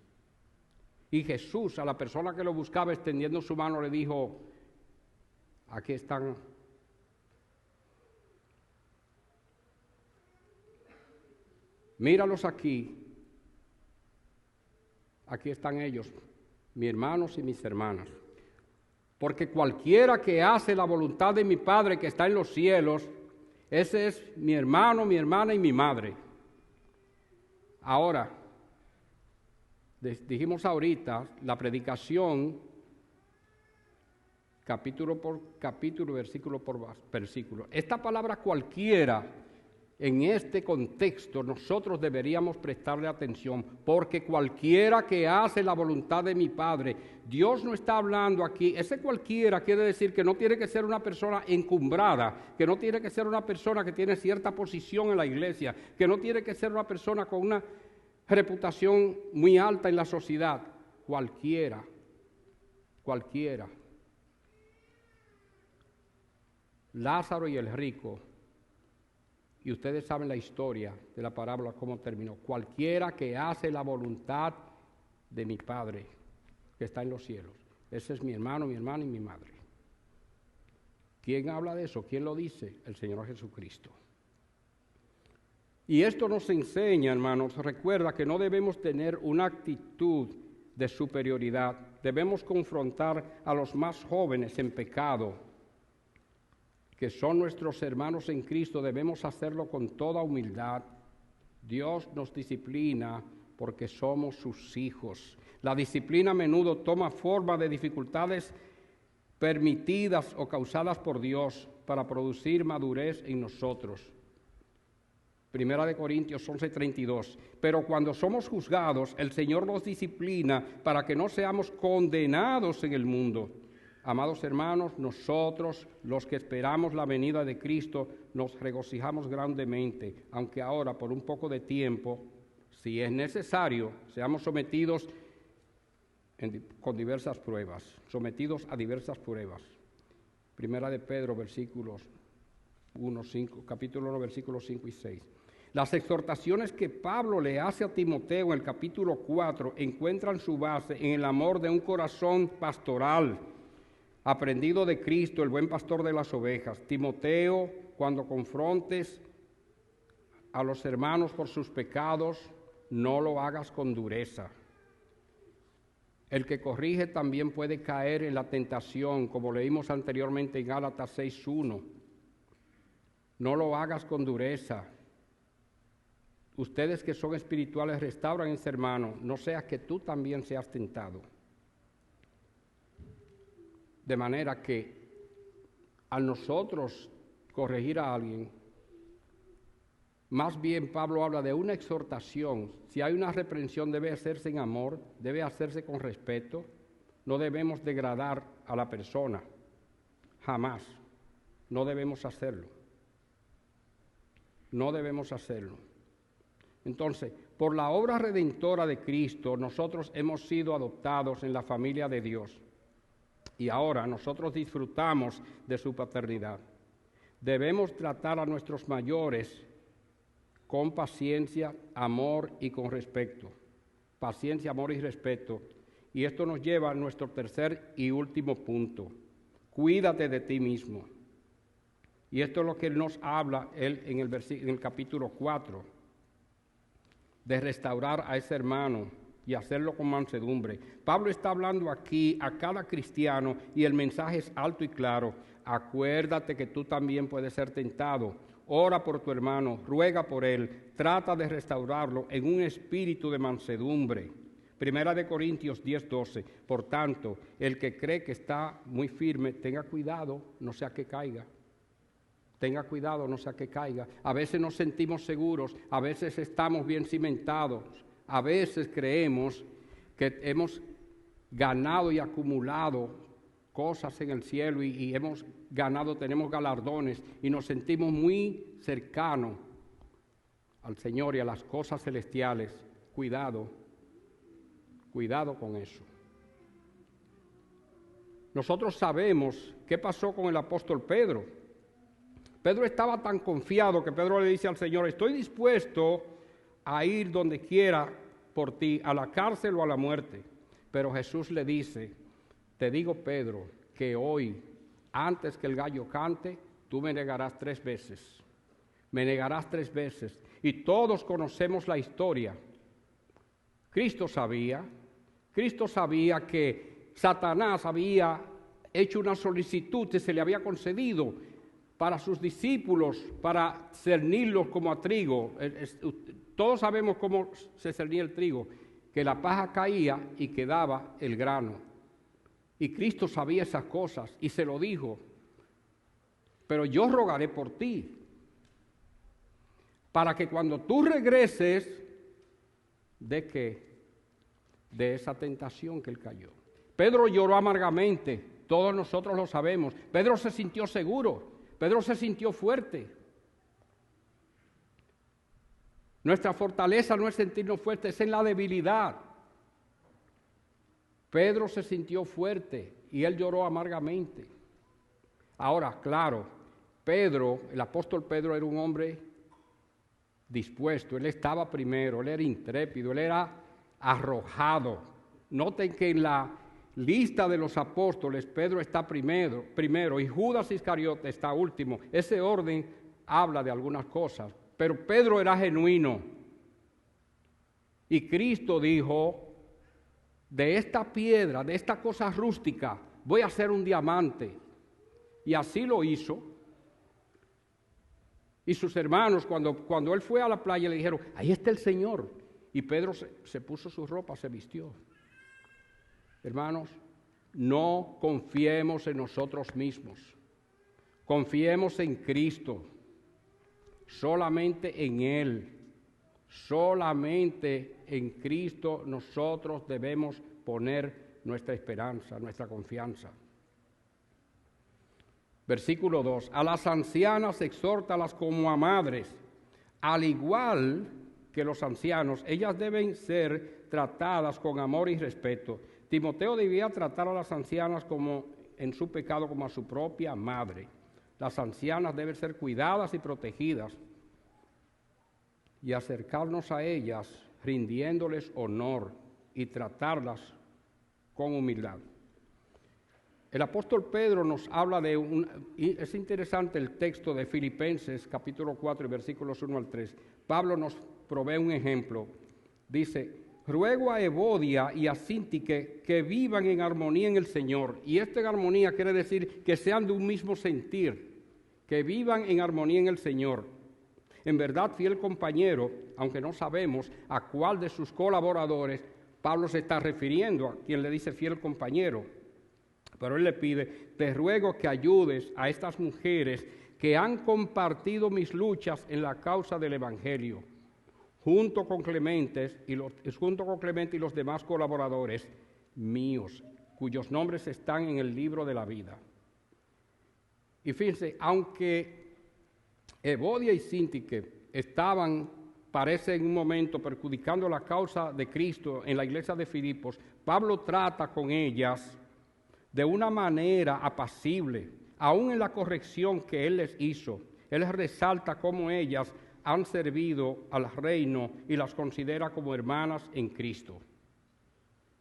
Y Jesús, a la persona que lo buscaba, extendiendo su mano, le dijo, aquí están. Míralos aquí. Aquí están ellos, mis hermanos y mis hermanas. Porque cualquiera que hace la voluntad de mi Padre que está en los cielos, ese es mi hermano, mi hermana y mi madre. Ahora, dijimos ahorita, la predicación, capítulo por capítulo, versículo por versículo. Esta palabra cualquiera, en este contexto, nosotros deberíamos prestarle atención, porque cualquiera que hace la voluntad de mi Padre, Dios no está hablando aquí, ese cualquiera quiere decir que no tiene que ser una persona encumbrada, que no tiene que ser una persona que tiene cierta posición en la iglesia, que no tiene que ser una persona con una reputación muy alta en la sociedad. Cualquiera. Lázaro y el rico, y ustedes saben la historia de la parábola, cómo terminó. Cualquiera que hace la voluntad de mi Padre que está en los cielos. Ese es mi hermano, mi hermana y mi madre. ¿Quién habla de eso? ¿Quién lo dice? El Señor Jesucristo. Y esto nos enseña, hermanos, recuerda que no debemos tener una actitud de superioridad. Debemos confrontar a los más jóvenes en pecado, que son nuestros hermanos en Cristo. Debemos hacerlo con toda humildad. Dios nos disciplina porque somos sus hijos. La disciplina a menudo toma forma de dificultades permitidas o causadas por Dios para producir madurez en nosotros. Primera de Corintios 11:32. Pero cuando somos juzgados, el Señor nos disciplina para que no seamos condenados en el mundo. Amados hermanos, nosotros, los que esperamos la venida de Cristo, nos regocijamos grandemente, aunque ahora por un poco de tiempo, si es necesario, seamos sometidos con diversas pruebas, sometidos a diversas pruebas. Primera de Pedro, capítulo 1, versículos 5 y 6. Las exhortaciones que Pablo le hace a Timoteo en el capítulo 4 encuentran su base en el amor de un corazón pastoral, aprendido de Cristo, el buen pastor de las ovejas. Timoteo, cuando confrontes a los hermanos por sus pecados, no lo hagas con dureza. El que corrige también puede caer en la tentación, como leímos anteriormente en Gálatas 6:1. No lo hagas con dureza. Ustedes que son espirituales restauran a ese hermano, no sea que tú también seas tentado. De manera que al nosotros corregir a alguien, más bien Pablo habla de una exhortación. Si hay una reprensión, debe hacerse en amor, debe hacerse con respeto. No debemos degradar a la persona, jamás. No debemos hacerlo. No debemos hacerlo. Entonces, por la obra redentora de Cristo, nosotros hemos sido adoptados en la familia de Dios. Y ahora nosotros disfrutamos de su paternidad. Debemos tratar a nuestros mayores con paciencia, amor y con respeto. Paciencia, amor y respeto. Y esto nos lleva a nuestro tercer y último punto. Cuídate de ti mismo. Y esto es lo que él nos habla en el capítulo 4, de restaurar a ese hermano y hacerlo con mansedumbre. Pablo está hablando aquí a cada cristiano y el mensaje es alto y claro. Acuérdate que tú también puedes ser tentado. Ora por tu hermano, ruega por él, trata de restaurarlo en un espíritu de mansedumbre. Primera de Corintios 10:12. Por tanto, el que cree que está muy firme, tenga cuidado, no sea que caiga. Tenga cuidado, no sea que caiga. A veces nos sentimos seguros, a veces estamos bien cimentados, a veces creemos que hemos ganado y acumulado cosas en el cielo y hemos ganado, tenemos galardones y nos sentimos muy cercanos al Señor y a las cosas celestiales. Cuidado, cuidado con eso. Nosotros sabemos qué pasó con el apóstol Pedro. Pedro estaba tan confiado que Pedro le dice al Señor: estoy dispuesto a ir donde quiera por ti, a la cárcel o a la muerte. Pero Jesús le dice: te digo, Pedro, que hoy, antes que el gallo cante, tú me negarás 3 veces. Me negarás 3 veces. Y todos conocemos la historia. Cristo sabía que Satanás había hecho una solicitud que se le había concedido para sus discípulos, para cernirlos como a trigo. Todos sabemos cómo se cernía el trigo, que la paja caía y quedaba el grano. Y Cristo sabía esas cosas y se lo dijo, pero yo rogaré por ti, para que cuando tú regreses, ¿de qué? De esa tentación que él cayó. Pedro lloró amargamente, todos nosotros lo sabemos. Pedro se sintió seguro, Pedro se sintió fuerte. Nuestra fortaleza no es sentirnos fuertes, es en la debilidad. Pedro se sintió fuerte y él lloró amargamente. Ahora, claro, Pedro, el apóstol Pedro era un hombre dispuesto, él estaba primero, él era intrépido, él era arrojado. Noten que en la lista de los apóstoles Pedro está primero y Judas Iscariote está último. Ese orden habla de algunas cosas, pero Pedro era genuino. Y Cristo dijo, de esta piedra, de esta cosa rústica, voy a hacer un diamante. Y así lo hizo. Y sus hermanos, cuando él fue a la playa, le dijeron, ahí está el Señor. Y Pedro se puso su ropa, se vistió. Hermanos, no confiemos en nosotros mismos. Confiemos en Cristo. Solamente en Él. Solamente en Cristo nosotros debemos poner nuestra esperanza, nuestra confianza. Versículo 2. A las ancianas exhórtalas como a madres, al igual que los ancianos, ellas deben ser tratadas con amor y respeto. Timoteo debía tratar a las ancianas como en su pecado como a su propia madre. Las ancianas deben ser cuidadas y protegidas y acercarnos a ellas rindiéndoles honor y tratarlas con humildad. El apóstol Pedro nos habla y es interesante el texto de Filipenses capítulo 4 y versículos 1 al 3. Pablo nos provee un ejemplo. Dice, ruego a Evodia y a Síntique que vivan en armonía en el Señor. Y esta armonía quiere decir que sean de un mismo sentir, que vivan en armonía en el Señor. En verdad, fiel compañero, aunque no sabemos a cuál de sus colaboradores Pablo se está refiriendo, a quien le dice fiel compañero. Pero él le pide, te ruego que ayudes a estas mujeres que han compartido mis luchas en la causa del Evangelio, junto con Clemente y los demás colaboradores míos, cuyos nombres están en el libro de la vida. Y fíjense, aunque Evodia y Síntique parece en un momento perjudicando la causa de Cristo en la iglesia de Filipos, Pablo trata con ellas de una manera apacible, aún en la corrección que él les hizo. Él les resalta cómo ellas han servido al reino y las considera como hermanas en Cristo.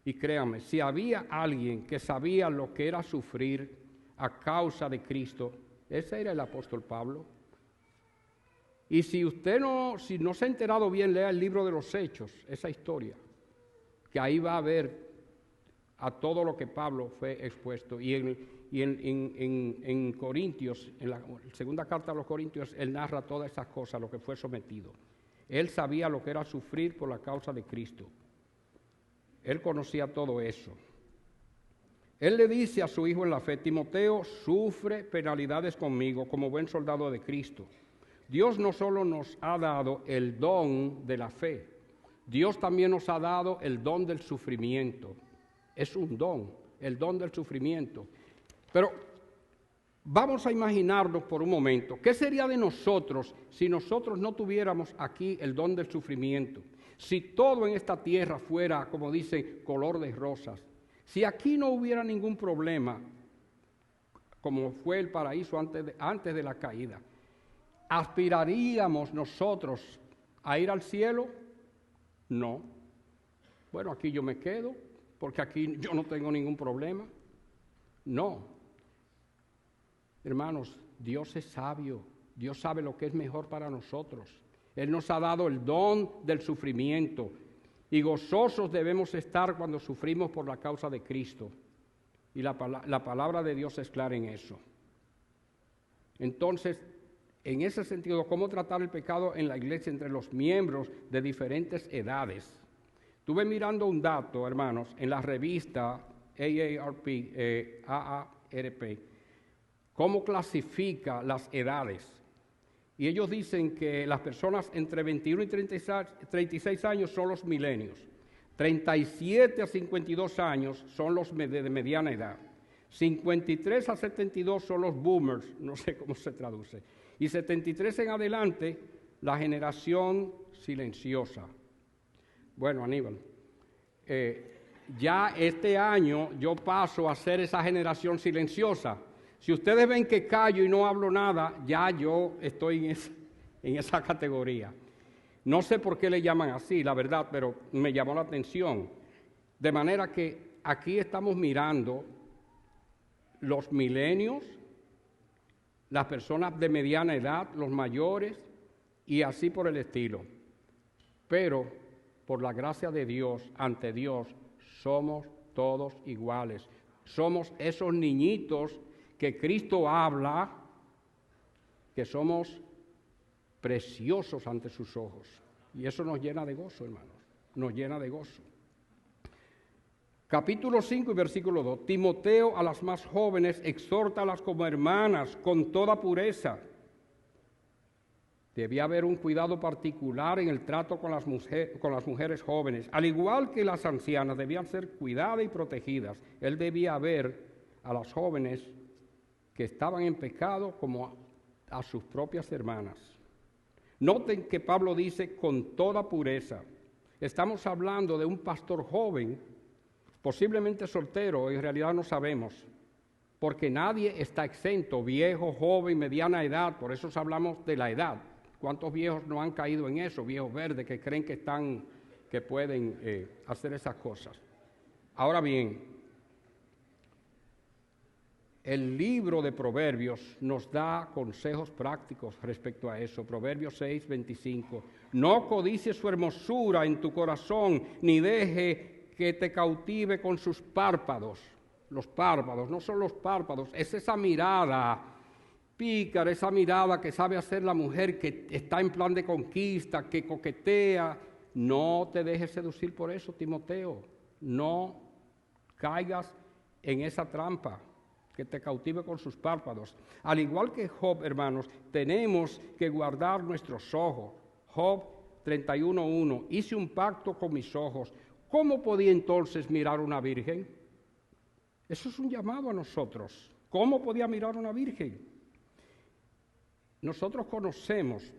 Y créanme, si había alguien que sabía lo que era sufrir a causa de Cristo, ese era el apóstol Pablo. Y si no se ha enterado bien, lea el libro de los Hechos, esa historia, que ahí va a ver a todo lo que Pablo fue expuesto. Y en Corintios, en la segunda carta a los Corintios, él narra todas esas cosas, lo que fue sometido. Él sabía lo que era sufrir por la causa de Cristo. Él conocía todo eso. Él le dice a su hijo en la fe, Timoteo, sufre penalidades conmigo como buen soldado de Cristo. Dios no solo nos ha dado el don de la fe, Dios también nos ha dado el don del sufrimiento. Es un don, el don del sufrimiento. Pero vamos a imaginarnos por un momento, ¿qué sería de nosotros si nosotros no tuviéramos aquí el don del sufrimiento? Si todo en esta tierra fuera, como dicen, color de rosas. Si aquí no hubiera ningún problema, como fue el paraíso antes de la caída, ¿aspiraríamos nosotros a ir al cielo? No. Bueno, aquí yo me quedo, porque aquí yo no tengo ningún problema. No. Hermanos, Dios es sabio. Dios sabe lo que es mejor para nosotros. Él nos ha dado el don del sufrimiento. Y gozosos debemos estar cuando sufrimos por la causa de Cristo. Y la palabra de Dios es clara en eso. Entonces, en ese sentido, cómo tratar el pecado en la iglesia entre los miembros de diferentes edades. Estuve mirando un dato, hermanos, en la revista AARP, cómo clasifica las edades. Y ellos dicen que las personas entre 21 y 36 años son los milenios. 37 a 52 años son los de mediana edad. 53 a 72 son los boomers, no sé cómo se traduce. Y 73 en adelante, la generación silenciosa. Bueno, Aníbal, ya este año yo paso a ser esa generación silenciosa. Si ustedes ven que callo y no hablo nada, ya yo estoy en esa categoría. No sé por qué le llaman así, la verdad, pero me llamó la atención. De manera que aquí estamos mirando los milenios, las personas de mediana edad, los mayores y así por el estilo. Pero por la gracia de Dios, ante Dios, somos todos iguales. Somos esos niñitos que Cristo habla, que somos preciosos ante sus ojos. Y eso nos llena de gozo, hermanos, nos llena de gozo. Capítulo 5 y versículo 2. Timoteo, a las más jóvenes, exhórtalas como hermanas, con toda pureza. Debía haber un cuidado particular en el trato con las mujeres jóvenes. Al igual que las ancianas, debían ser cuidadas y protegidas. Él debía ver a las jóvenes que estaban en pecado como a sus propias hermanas. Noten que Pablo dice con toda pureza. Estamos hablando de un pastor joven, posiblemente soltero, en realidad no sabemos, porque nadie está exento, viejo, joven, mediana edad, por eso hablamos de la edad. ¿Cuántos viejos no han caído en eso? Viejos verdes que creen que pueden hacer esas cosas. Ahora bien, el libro de Proverbios nos da consejos prácticos respecto a eso. Proverbios 6:25. No codicies su hermosura en tu corazón, ni deje que te cautive con sus párpados. Los párpados, no son los párpados, es esa mirada pícara, esa mirada que sabe hacer la mujer que está en plan de conquista, que coquetea. No te dejes seducir por eso, Timoteo. No caigas en esa trampa, que te cautive con sus párpados. Al igual que Job, hermanos, tenemos que guardar nuestros ojos. Job 31:1. Hice un pacto con mis ojos. ¿Cómo podía entonces mirar una virgen? Eso es un llamado a nosotros. ¿Cómo podía mirar una virgen? Nosotros conocemos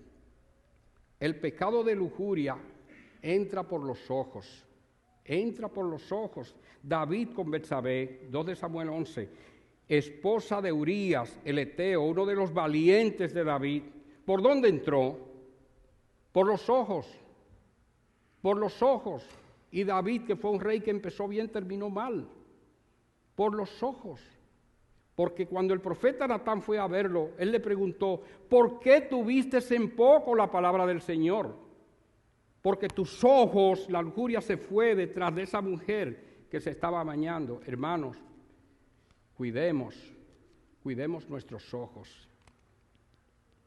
el pecado de lujuria entra por los ojos. Entra por los ojos. David con Betsabé, 2 de Samuel 11, esposa de Urías, el Eteo, uno de los valientes de David. ¿Por dónde entró? Por los ojos. Por los ojos. Y David, que fue un rey que empezó bien, terminó mal. Por los ojos. Porque cuando el profeta Natán fue a verlo, él le preguntó, ¿por qué tuviste en poco la palabra del Señor? Porque tus ojos, la lujuria se fue detrás de esa mujer que se estaba bañando. Hermanos, cuidemos nuestros ojos.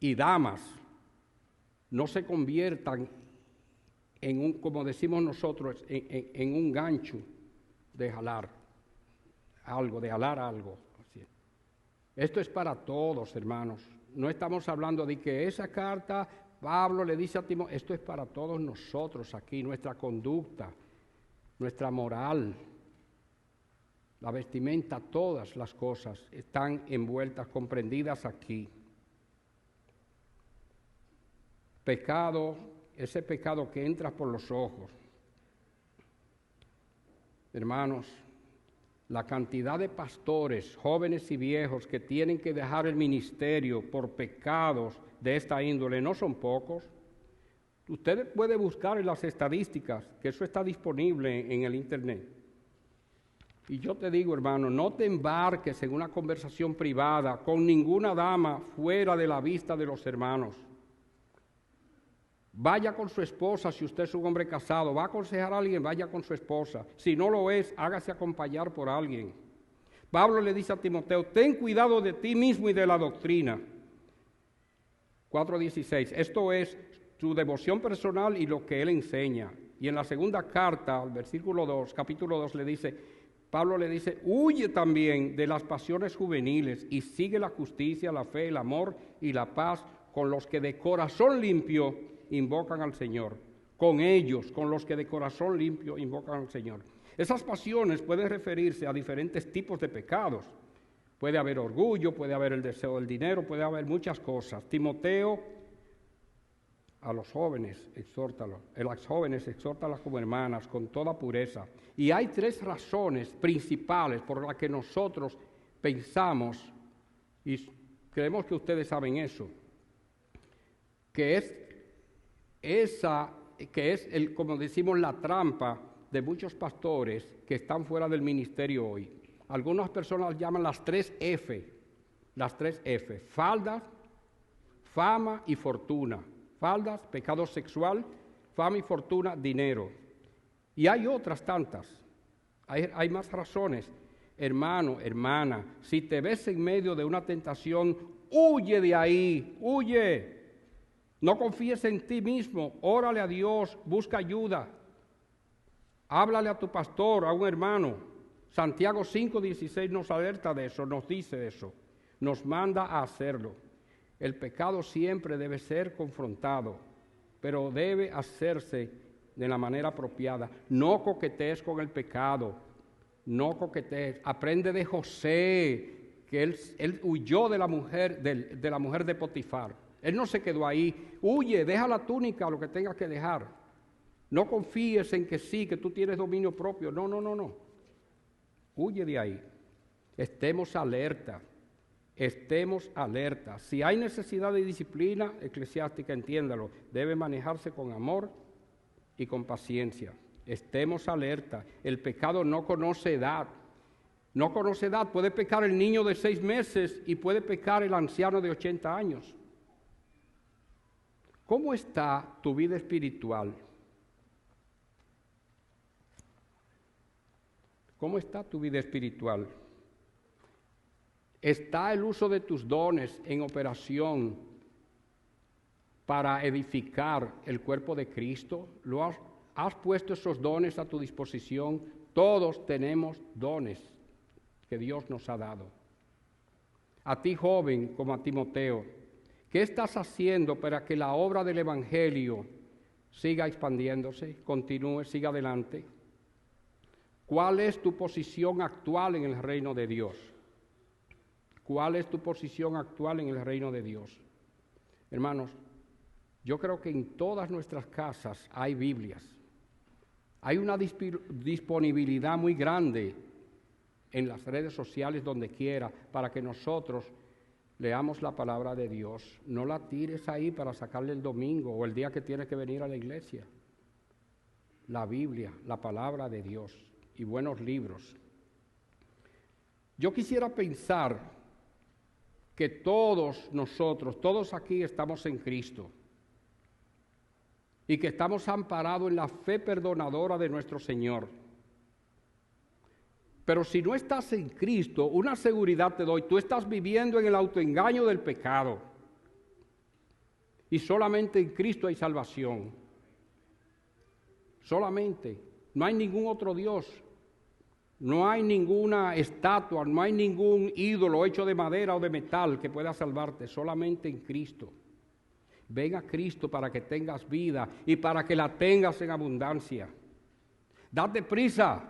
Y damas, no se conviertan en un, como decimos nosotros, en un gancho de jalar algo. Así. Esto es para todos, hermanos. No estamos hablando de que esa carta Pablo le dice a Timoteo, esto es para todos nosotros aquí, nuestra conducta, nuestra moral, la vestimenta, todas las cosas están envueltas, comprendidas aquí. Pecado, ese pecado que entra por los ojos. Hermanos, la cantidad de pastores, jóvenes y viejos, que tienen que dejar el ministerio por pecados de esta índole, no son pocos. Usted puede buscar en las estadísticas, que eso está disponible en el internet. Y yo te digo, hermano, no te embarques en una conversación privada con ninguna dama fuera de la vista de los hermanos. Vaya con su esposa si usted es un hombre casado. Va a aconsejar a alguien, vaya con su esposa. Si no lo es, hágase acompañar por alguien. Pablo le dice a Timoteo, ten cuidado de ti mismo y de la doctrina. 4:16. Esto es su devoción personal y lo que él enseña. Y en la segunda carta, versículo 2, capítulo 2, Pablo le dice, huye también de las pasiones juveniles y sigue la justicia, la fe, el amor y la paz con los que de corazón limpio invocan al Señor. Con ellos, con los que de corazón limpio invocan al Señor. Esas pasiones pueden referirse a diferentes tipos de pecados. Puede haber orgullo, puede haber el deseo del dinero, puede haber muchas cosas. Timoteo, a los jóvenes, exhórtalos. A las jóvenes, exhórtalas como hermanas, con toda pureza. Y hay 3 razones principales por las que nosotros pensamos, y creemos que ustedes saben eso, que es como decimos, la trampa de muchos pastores que están fuera del ministerio hoy. Algunas personas llaman las 3 F, faldas, fama y fortuna. Faldas, pecado sexual, fama y fortuna, dinero. Y hay otras tantas, hay más razones. Hermano, hermana, si te ves en medio de una tentación, huye de ahí, huye. No confíes en ti mismo, órale a Dios, busca ayuda. Háblale a tu pastor, a un hermano. Santiago 5:16 nos alerta de eso, nos dice eso, nos manda a hacerlo. El pecado siempre debe ser confrontado, pero debe hacerse de la manera apropiada. No coquetees con el pecado, no coquetees. Aprende de José, que él huyó de la mujer de Potifar. Él no se quedó ahí. Huye, deja la túnica, lo que tengas que dejar. No confíes en que sí, que tú tienes dominio propio. No. Huye de ahí. Estemos alerta. Si hay necesidad de disciplina eclesiástica, entiéndalo, debe manejarse con amor y con paciencia. Estemos alerta. El pecado no conoce edad. Puede pecar el niño de 6 meses y puede pecar el anciano de 80 años. ¿Cómo está tu vida espiritual? ¿Cómo está tu vida espiritual? ¿Está el uso de tus dones en operación para edificar el cuerpo de Cristo? ¿Has puesto esos dones a tu disposición? Todos tenemos dones que Dios nos ha dado. A ti, joven, como a Timoteo, ¿qué estás haciendo para que la obra del Evangelio siga expandiéndose, continúe, siga adelante? ¿Cuál es tu posición actual en el reino de Dios? ¿Cuál es tu posición actual en el reino de Dios? Hermanos, yo creo que en todas nuestras casas hay Biblias. Hay una disponibilidad muy grande en las redes sociales, donde quiera, para que nosotros leamos la palabra de Dios. No la tires ahí para sacarle el domingo o el día que tienes que venir a la iglesia. La Biblia, la palabra de Dios y buenos libros. Yo quisiera pensar que todos nosotros, todos aquí estamos en Cristo y que estamos amparados en la fe perdonadora de nuestro Señor. Pero si no estás en Cristo, una seguridad te doy, tú estás viviendo en el autoengaño del pecado. Y solamente en Cristo hay salvación. Solamente. No hay ningún otro Dios. No hay ninguna estatua, no hay ningún ídolo hecho de madera o de metal que pueda salvarte. Solamente en Cristo. Ven a Cristo para que tengas vida y para que la tengas en abundancia. Date prisa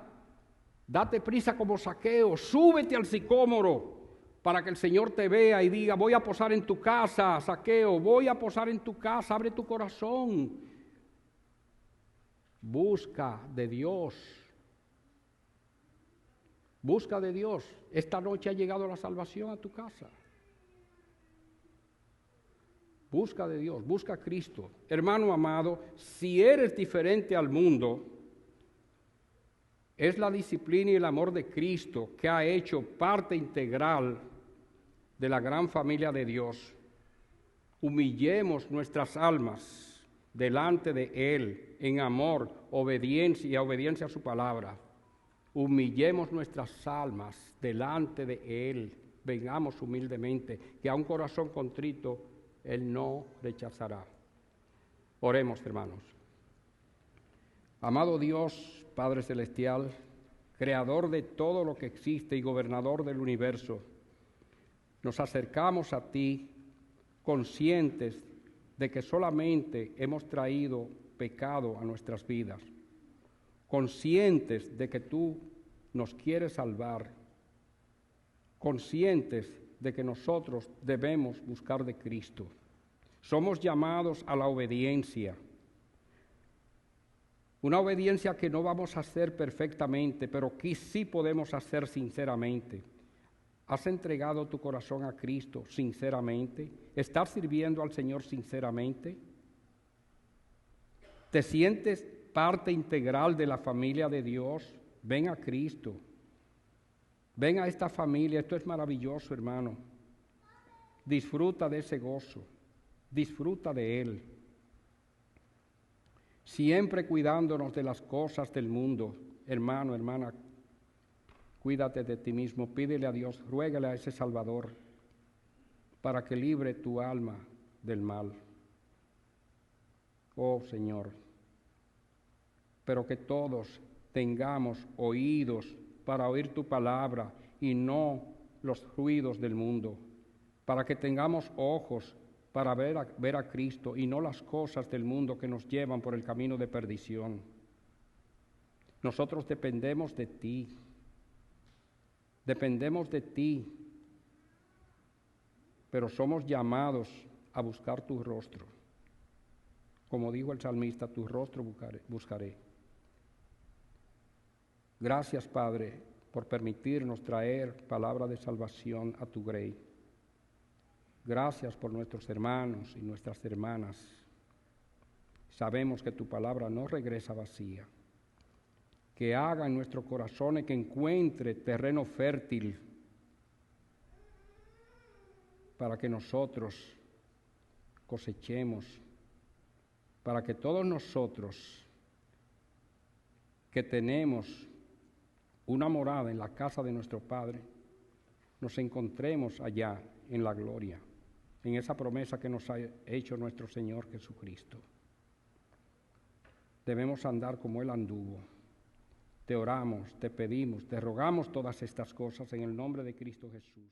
como Zaqueo, súbete al sicómoro para que el Señor te vea y diga, voy a posar en tu casa, Zaqueo, voy a posar en tu casa, abre tu corazón. Busca de Dios. Busca de Dios. Esta noche ha llegado la salvación a tu casa. Busca de Dios, busca a Cristo. Hermano amado, si eres diferente al mundo, es la disciplina y el amor de Cristo que ha hecho parte integral de la gran familia de Dios. Humillemos nuestras almas delante de Él en amor, obediencia a su palabra. Humillemos nuestras almas delante de Él. Vengamos humildemente, que a un corazón contrito Él no rechazará. Oremos, hermanos. Amado Dios, Padre Celestial, Creador de todo lo que existe y Gobernador del universo, nos acercamos a ti conscientes de que solamente hemos traído pecado a nuestras vidas, conscientes de que tú nos quieres salvar, conscientes de que nosotros debemos buscar de Cristo. Somos llamados a la obediencia, una obediencia que no vamos a hacer perfectamente, pero que sí podemos hacer sinceramente. ¿Has entregado tu corazón a Cristo sinceramente? ¿Estás sirviendo al Señor sinceramente? ¿Te sientes parte integral de la familia de Dios? Ven a Cristo. Ven a esta familia. Esto es maravilloso, hermano. Disfruta de ese gozo. Disfruta de Él. Siempre cuidándonos de las cosas del mundo. Hermano, hermana, cuídate de ti mismo, pídele a Dios, ruégale a ese Salvador para que libre tu alma del mal. Oh Señor, pero que todos tengamos oídos para oír tu palabra y no los ruidos del mundo, para que tengamos ojos para ver a Cristo y no las cosas del mundo que nos llevan por el camino de perdición. Nosotros dependemos de ti. Dependemos de ti, pero somos llamados a buscar tu rostro. Como dijo el salmista, tu rostro buscaré. Gracias, Padre, por permitirnos traer palabra de salvación a tu grey. Gracias por nuestros hermanos y nuestras hermanas. Sabemos que tu palabra no regresa vacía. Que haga en nuestros corazones, que encuentre terreno fértil para que nosotros cosechemos, para que todos nosotros que tenemos una morada en la casa de nuestro Padre, nos encontremos allá en la gloria, en esa promesa que nos ha hecho nuestro Señor Jesucristo. Debemos andar como Él anduvo. Te oramos, te pedimos, te rogamos todas estas cosas en el nombre de Cristo Jesús.